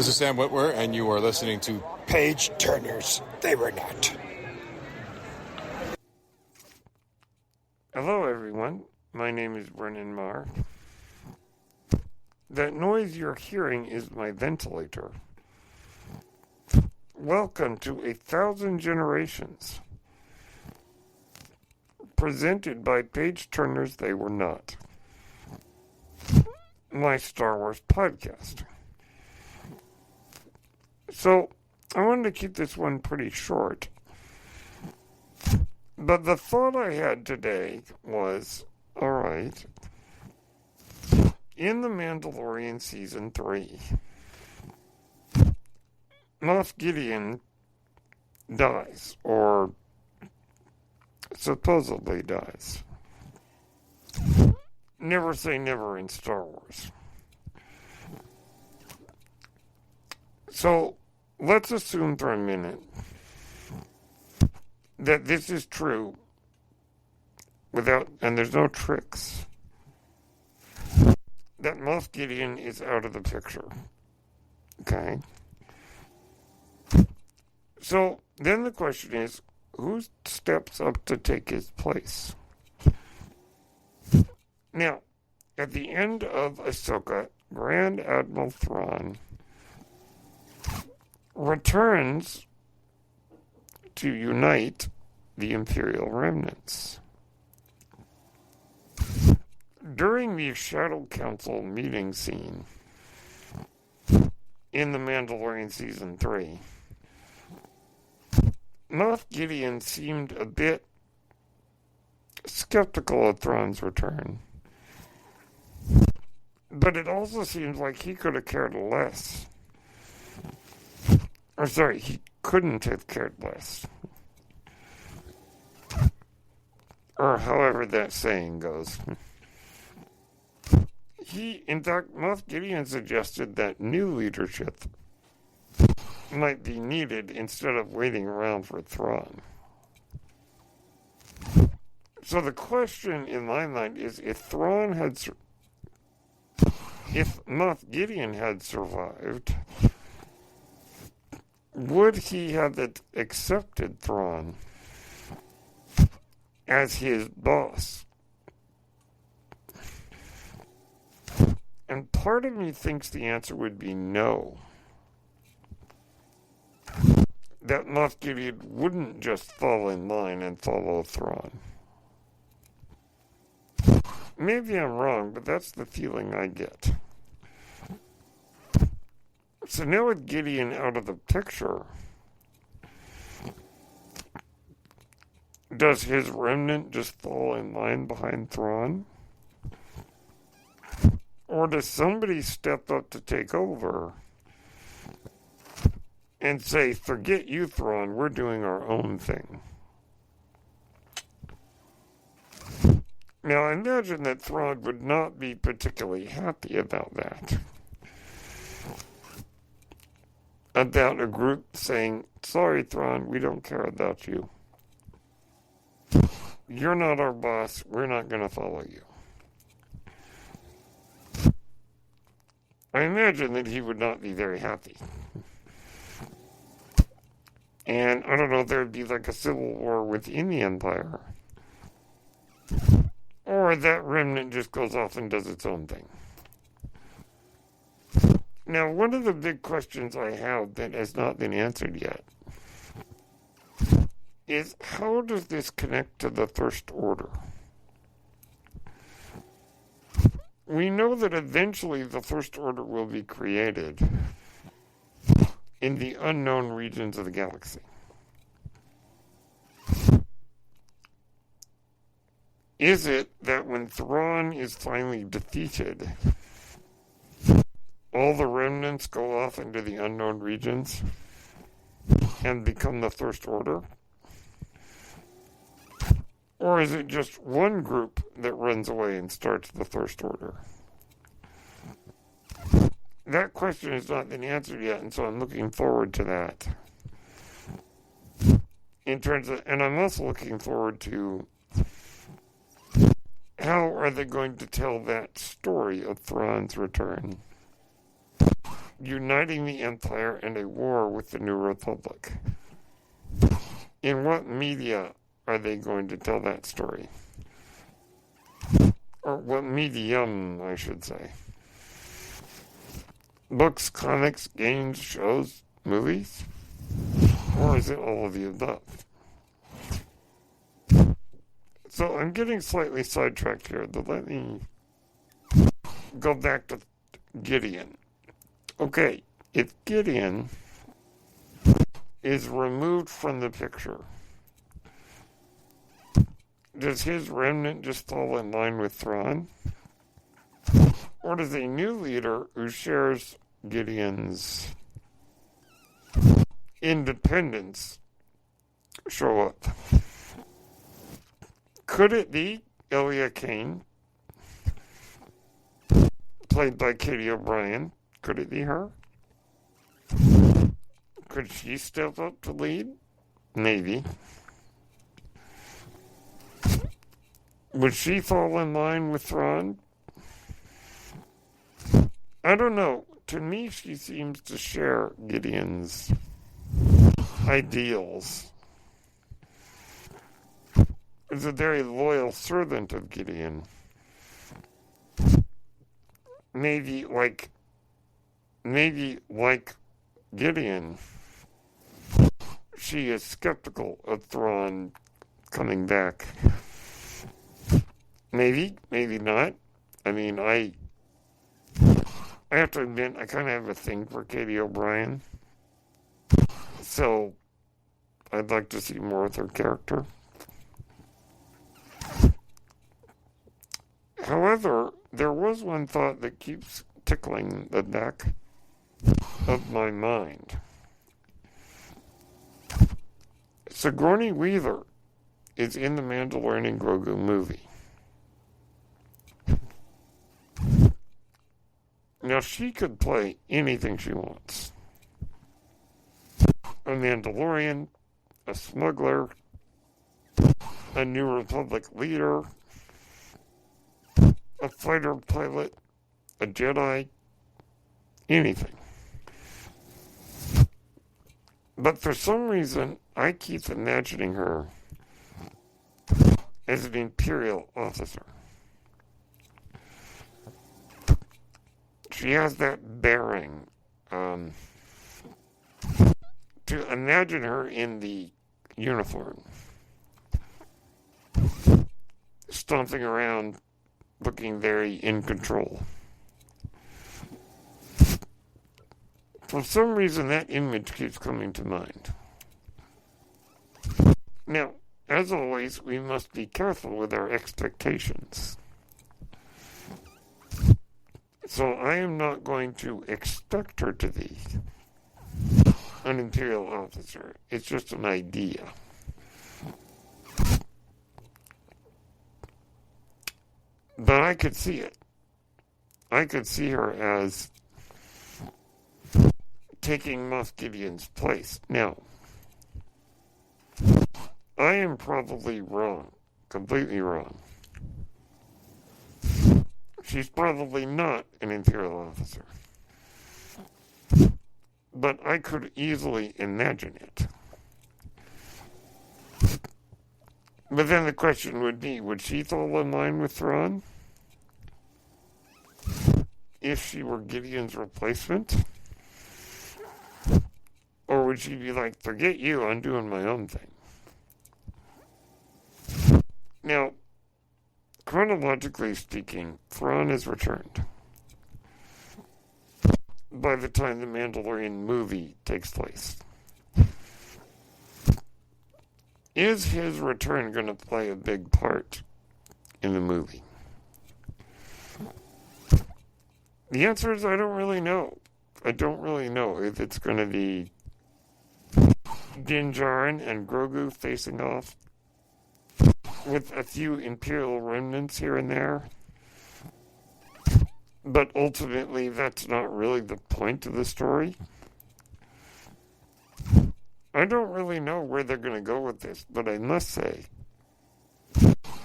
This is Sam Whitwer, and you are listening to Page Turners. They were not. Hello, everyone. My name is Brennan Marr. That noise you're hearing is my ventilator. Welcome to 1,000 Generations, presented by Page Turners They Were Not, my Star Wars podcast. So, I wanted to keep this one pretty short, but the thought I had today was, alright, in The Mandalorian Season 3, Moff Gideon dies, or supposedly dies. Never say never in Star Wars. So, let's assume for a minute that this is true and there's no tricks, that Moff Gideon is out of the picture. Okay? So, then the question is, who steps up to take his place? Now, at the end of Ahsoka, Grand Admiral Thrawn returns to unite the Imperial remnants. During the Shadow Council meeting scene in The Mandalorian Season 3, Moff Gideon seemed a bit skeptical of Thrawn's return. But it also seems like he could have cared less. He couldn't have cared less. Or however that saying goes. In fact, Moff Gideon suggested that new leadership might be needed instead of waiting around for Thrawn. So the question in my mind is, if Moff Gideon had survived, would he have accepted Thrawn as his boss? And part of me thinks the answer would be no. That Moff Gideon wouldn't just fall in line and follow Thrawn. Maybe I'm wrong, but that's the feeling I get. So now with Gideon out of the picture, does his remnant just fall in line behind Thrawn? Or does somebody step up to take over and say, forget you, Thrawn, we're doing our own thing? Now, I imagine that Thrawn would not be particularly happy about that. About a group saying, sorry, Thrawn, we don't care about you. You're not our boss, we're not going to follow you. I imagine that he would not be very happy. And I don't know if there would be like a civil war within the Empire. Or that remnant just goes off and does its own thing. Now, one of the big questions I have that has not been answered yet is, how does this connect to the First Order? We know that eventually the First Order will be created in the unknown regions of the galaxy. Is it that when Thrawn is finally defeated, all the remnants go off into the unknown regions and become the First Order? Or is it just one group that runs away and starts the First Order? That question has not been answered yet, and so I'm looking forward to that. And I'm also looking forward to how are they going to tell that story of Thrawn's return? uniting the Empire and a war with the New Republic. In what media are they going to tell that story? Or what medium, I should say. Books, comics, games, shows, movies? Or is it all of the above? So I'm getting slightly sidetracked here, but let me go back to Gideon. Okay, if Gideon is removed from the picture, does his remnant just fall in line with Thrawn? Or does a new leader who shares Gideon's independence show up? Could it be Elia Kane, played by Katie O'Brien? Could it be her? Could she step up to lead? Maybe. Would she fall in line with Thrawn? I don't know. To me, she seems to share Gideon's ideals. Is a very loyal servant of Gideon. Maybe like Gideon, she is skeptical of Thrawn coming back. Maybe not. I mean, I have to admit, I kind of have a thing for Katie O'Brien. So, I'd like to see more of her character. However, there was one thought that keeps tickling the back of my mind. Sigourney Weaver is in the Mandalorian and Grogu movie. Now, she could play anything she wants. A Mandalorian, a smuggler, a New Republic leader, a fighter pilot, a Jedi, anything. But for some reason, I keep imagining her as an Imperial officer. She has that bearing. To imagine her in the uniform, stomping around, looking very in control. For some reason, that image keeps coming to mind. Now, as always, we must be careful with our expectations. So I am not going to expect her to be an Imperial officer. It's just an idea. But I could see it. I could see her as taking Moff Gideon's place. Now, I am probably wrong. Completely wrong. She's probably not an Imperial officer. But I could easily imagine it. But then the question would be, would she fall in line with Thrawn? If she were Gideon's replacement? Or would she be like, forget you, I'm doing my own thing? Now, chronologically speaking, Thrawn is returned by the time the Mandalorian movie takes place. Is his return going to play a big part in the movie? The answer is I don't really know. I don't really know if it's going to be Din Djarin and Grogu facing off with a few Imperial remnants here and there. But ultimately, that's not really the point of the story. I don't really know where they're going to go with this, but I must say,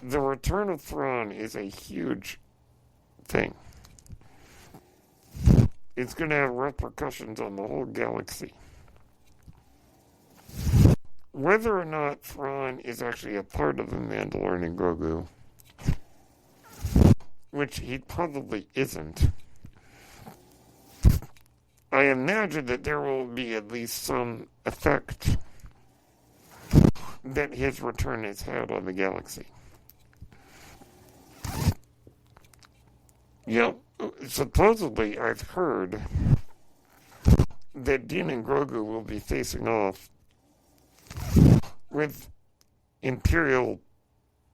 the return of Thrawn is a huge thing. it's going to have repercussions on the whole galaxy. Whether or not Thrawn is actually a part of the Mandalorian and Grogu, which he probably isn't, I imagine that there will be at least some effect that his return has had on the galaxy. Supposedly I've heard that Din and Grogu will be facing off with Imperial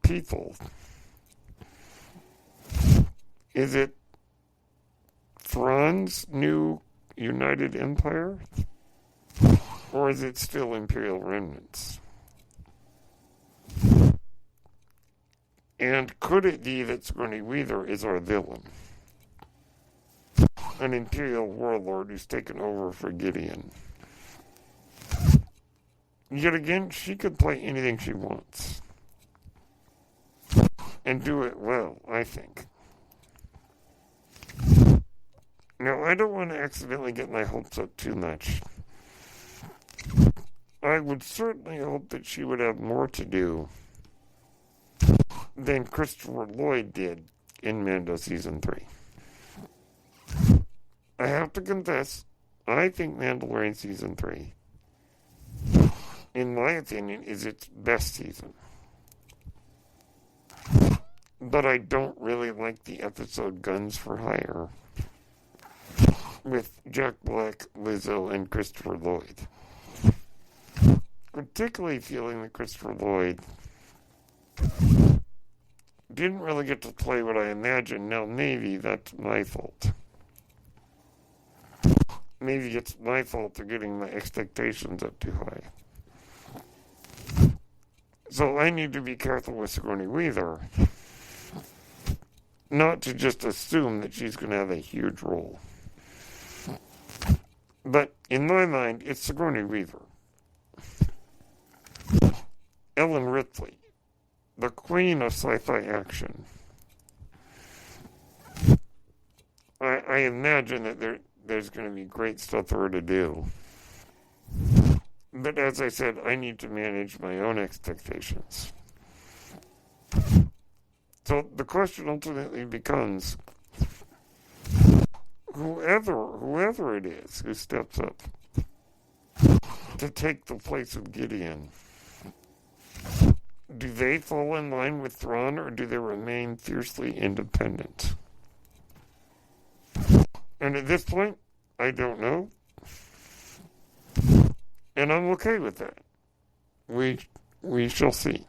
people. Is it Thrawn's new United Empire? Or is it still Imperial remnants? And could it be that Sigourney Weaver is our villain? An Imperial warlord who's taken over for Gideon. Yet again, she could play anything she wants. And do it well, I think. Now, I don't want to accidentally get my hopes up too much. I would certainly hope that she would have more to do than Christopher Lloyd did in Mando Season 3. I have to confess, I think Mandalorian Season 3, in my opinion, is its best season. But I don't really like the episode Guns for Hire with Jack Black, Lizzo, and Christopher Lloyd. Particularly feeling that Christopher Lloyd didn't really get to play what I imagined. Now, maybe that's my fault. Maybe it's my fault for getting my expectations up too high. So I need to be careful with Sigourney Weaver, not to just assume that she's going to have a huge role. But in my mind, it's Sigourney Weaver. Ellen Ripley, the queen of sci-fi action. I imagine that there's going to be great stuff for her to do. But as I said, I need to manage my own expectations. So the question ultimately becomes, whoever it is who steps up to take the place of Gideon, do they fall in line with Thrawn or do they remain fiercely independent? And at this point, I don't know. And I'm okay with that. We shall see.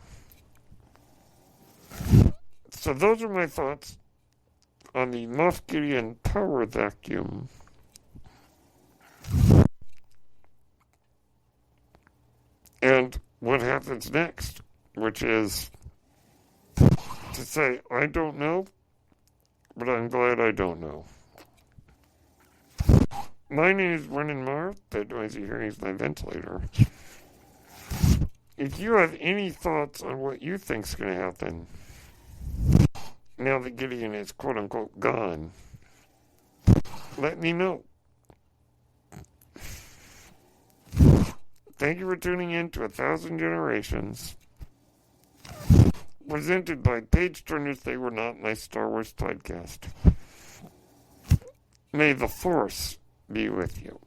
So those are my thoughts on the Moff Gideon power vacuum. And what happens next, which is to say, I don't know, but I'm glad I don't know. My name is Brennan Marr. That noise you're hearing is my ventilator. If you have any thoughts on what you think's going to happen now that Gideon is quote-unquote gone, let me know. Thank you for tuning in to 1,000 Generations, presented by Page Turners. They Were Not My Star Wars podcast. May the Force be with you.